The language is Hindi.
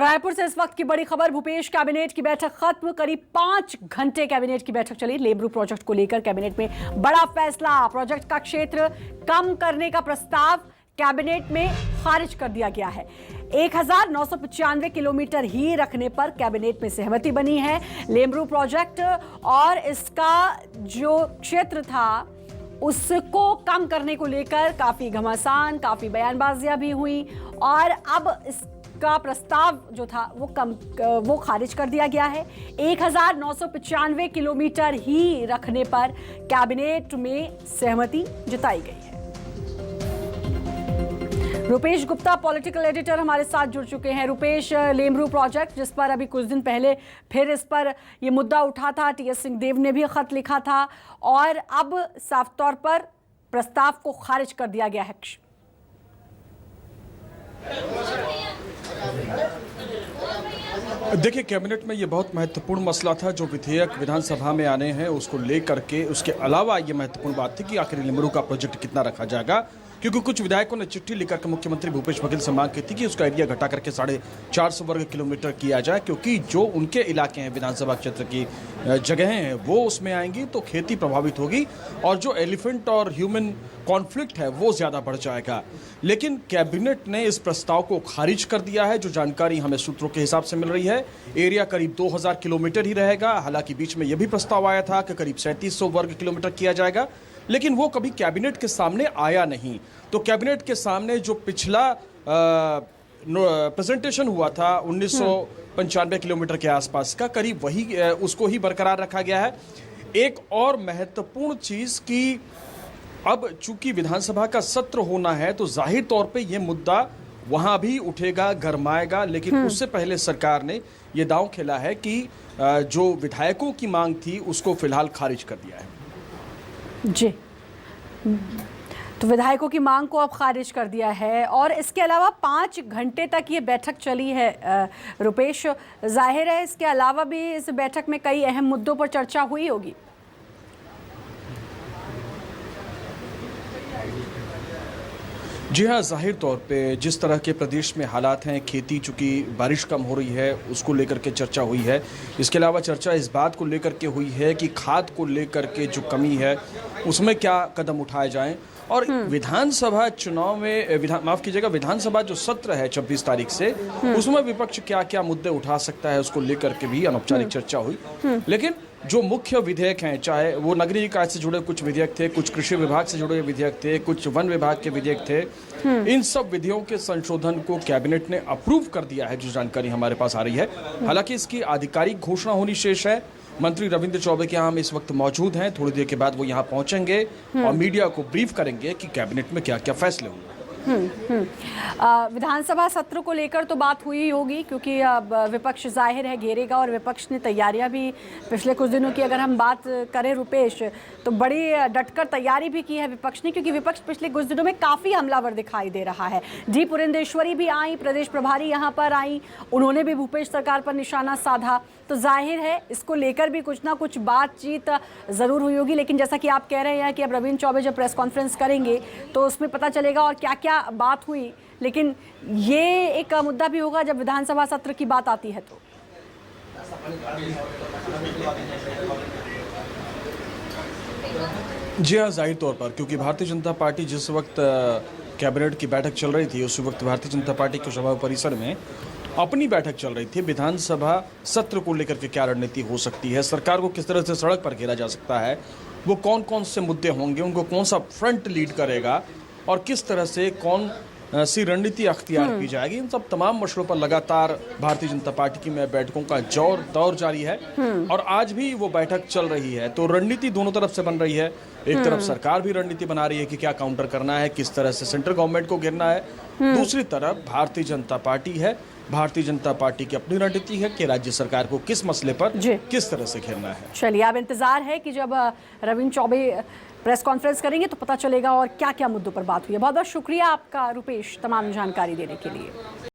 और रायपुर से इस वक्त की बड़ी खबर, भूपेश कैबिनेट की बैठक खत्म। करीब 5 घंटे कैबिनेट की बैठक चली। लेबरू प्रोजेक्ट को लेकर कैबिनेट में बड़ा फैसला। प्रोजेक्ट का क्षेत्र कम करने का प्रस्ताव कैबिनेट में खारिज कर दिया गया है। 1995 किलोमीटर ही रखने पर कैबिनेट में सहमति बनी है। लेबरू प्रोजेक्ट और इसका जो क्षेत्र था उसको कम करने को लेकर काफी घमासान, काफी बयानबाजियां भी हुई और अब इसका प्रस्ताव जो था वो खारिज कर दिया गया है। 1995 किलोमीटर ही रखने पर कैबिनेट में सहमति जताई गई है। रुपेश गुप्ता पॉलिटिकल एडिटर हमारे साथ जुड़ चुके हैं। रुपेश, लेमरू प्रोजेक्ट जिस पर अभी कुछ दिन पहले फिर इस पर ये मुद्दा उठा था, टीएस सिंहदेव ने भी खत लिखा था और अब साफ तौर पर प्रस्ताव को खारिज कर दिया गया है। देखिए, कैबिनेट में ये बहुत महत्वपूर्ण मसला था। जो विधेयक विधानसभा में आने हैं उसको लेकर के, उसके अलावा ये महत्वपूर्ण बात थी कि आखिर लेमरू का प्रोजेक्ट कितना रखा जाएगा, क्योंकि कुछ विधायकों ने चिट्ठी लिखकर के मुख्यमंत्री भूपेश बघेल से मांग की थी कि उसका एरिया घटा करके 450 वर्ग किलोमीटर किया जाए, क्योंकि जो उनके इलाके हैं, विधानसभा क्षेत्र की जगहें हैं, वो उसमें आएंगी तो खेती प्रभावित होगी और जो एलिफेंट और ह्यूमन कॉन्फ्लिक्ट है वो ज़्यादा बढ़ जाएगा। लेकिन कैबिनेट ने इस प्रस्ताव को खारिज कर दिया है। जो जानकारी हमें सूत्रों के हिसाब से मिल रही है, एरिया करीब 2000 किलोमीटर ही रहेगा। हालांकि बीच में यह भी प्रस्ताव आया था कि करीब 3700 वर्ग किलोमीटर किया जाएगा, लेकिन वो कभी कैबिनेट के सामने आया नहीं। तो कैबिनेट के सामने जो पिछला प्रेजेंटेशन हुआ था 1995 किलोमीटर के आसपास का, करीब वही उसको ही बरकरार रखा गया है। एक और महत्वपूर्ण चीज कि अब चूंकि विधानसभा का सत्र होना है तो जाहिर तौर पे ये मुद्दा वहां भी उठेगा, गरमाएगा, लेकिन उससे पहले सरकार ने ये दांव खेला है कि जो विधायकों की मांग थी उसको फिलहाल खारिज कर दिया है। जी, तो विधायकों की मांग को अब खारिज कर दिया है और इसके अलावा 5 घंटे तक ये बैठक चली है। रुपेश, जाहिर है इसके अलावा भी इस बैठक में कई अहम मुद्दों पर चर्चा हुई होगी। जी हाँ, जाहिर तौर पे जिस तरह के प्रदेश में हालात हैं, खेती चूँकि बारिश कम हो रही है उसको लेकर के चर्चा हुई है। इसके अलावा चर्चा इस बात को लेकर के हुई है कि खाद को लेकर के जो कमी है उसमें क्या कदम उठाए जाएं और विधानसभा चुनाव में विधानसभा जो सत्र है 26 तारीख से, उसमें विपक्ष क्या क्या मुद्दे उठा सकता है उसको लेकर के भी अनौपचारिक चर्चा हुई। लेकिन जो मुख्य विधेयक हैं, चाहे वो नगरीय कार्य से जुड़े कुछ विधेयक थे, कुछ कृषि विभाग से जुड़े विधेयक थे, कुछ वन विभाग के विधेयक थे, इन सब विधियों के संशोधन को कैबिनेट ने अप्रूव कर दिया है, जो जानकारी हमारे पास आ रही है। हालांकि इसकी आधिकारिक घोषणा होनी शेष है। मंत्री रविंद्र चौबे के यहाँ हम इस वक्त मौजूद हैं। थोड़ी देर के बाद वो यहाँ पहुंचेंगे और मीडिया को ब्रीफ करेंगे कि कैबिनेट में क्या क्या फैसले हुए। विधानसभा सत्र को लेकर तो बात हुई होगी, क्योंकि अब विपक्ष जाहिर है घेरेगा और विपक्ष ने तैयारियां भी पिछले कुछ दिनों की अगर हम बात करें रुपेश, तो बड़ी डटकर तैयारी भी की है विपक्ष ने, क्योंकि विपक्ष पिछले कुछ दिनों में काफ़ी हमलावर दिखाई दे रहा है। डी पुरेंदेश्वरी भी आई, प्रदेश प्रभारी यहाँ पर आई, उन्होंने भी भूपेश सरकार पर निशाना साधा। तो जाहिर है इसको लेकर भी कुछ ना कुछ बातचीत ज़रूर हुई होगी। लेकिन जैसा कि आप कह रहे हैं कि अब रविंद्र चौबे जब प्रेस कॉन्फ्रेंस करेंगे तो उसमें पता चलेगा और क्या क्या बात हुई। लेकिन ये एक मुद्दा भी होगा जब विधानसभा सत्र की बात आती है तो। जी हाँ, जाहिर तौर पर क्योंकि भारतीय जनता पार्टी जिस वक्त कैबिनेट की बैठक चल रही थी, उस वक्त भारतीय जनता पार्टी के सभा परिसर में अपनी बैठक चल रही थी। विधानसभा सत्र को लेकर के क्या रणनीति हो सकती है, सरकार को किस तरह से सड़क पर घेरा जा सकता है, वो कौन कौन से मुद्दे होंगे, उनको कौन सा फ्रंट लीड करेगा और किस तरह से कौन सी रणनीति अख्तियार की जाएगी, इन सब तमाम मसलों पर लगातार भारतीय जनता पार्टी की में बैठकों का दौर जारी है और आज भी वो बैठक चल रही है। तो रणनीति दोनों तरफ से बन रही है। एक तरफ सरकार भी रणनीति बना रही है कि क्या काउंटर करना है, किस तरह से सेंट्रल गवर्नमेंट को घेरना है। दूसरी तरफ भारतीय जनता पार्टी है, भारतीय जनता पार्टी की अपनी रणनीति है कि राज्य सरकार को किस मसले पर किस तरह से घेरना है। चलिए, अब इंतजार है कि जब रविंद्र चौबे प्रेस कॉन्फ्रेंस करेंगे तो पता चलेगा और क्या क्या मुद्दों पर बात हुई है। बहुत बहुत शुक्रिया आपका रुपेश, तमाम जानकारी देने के लिए।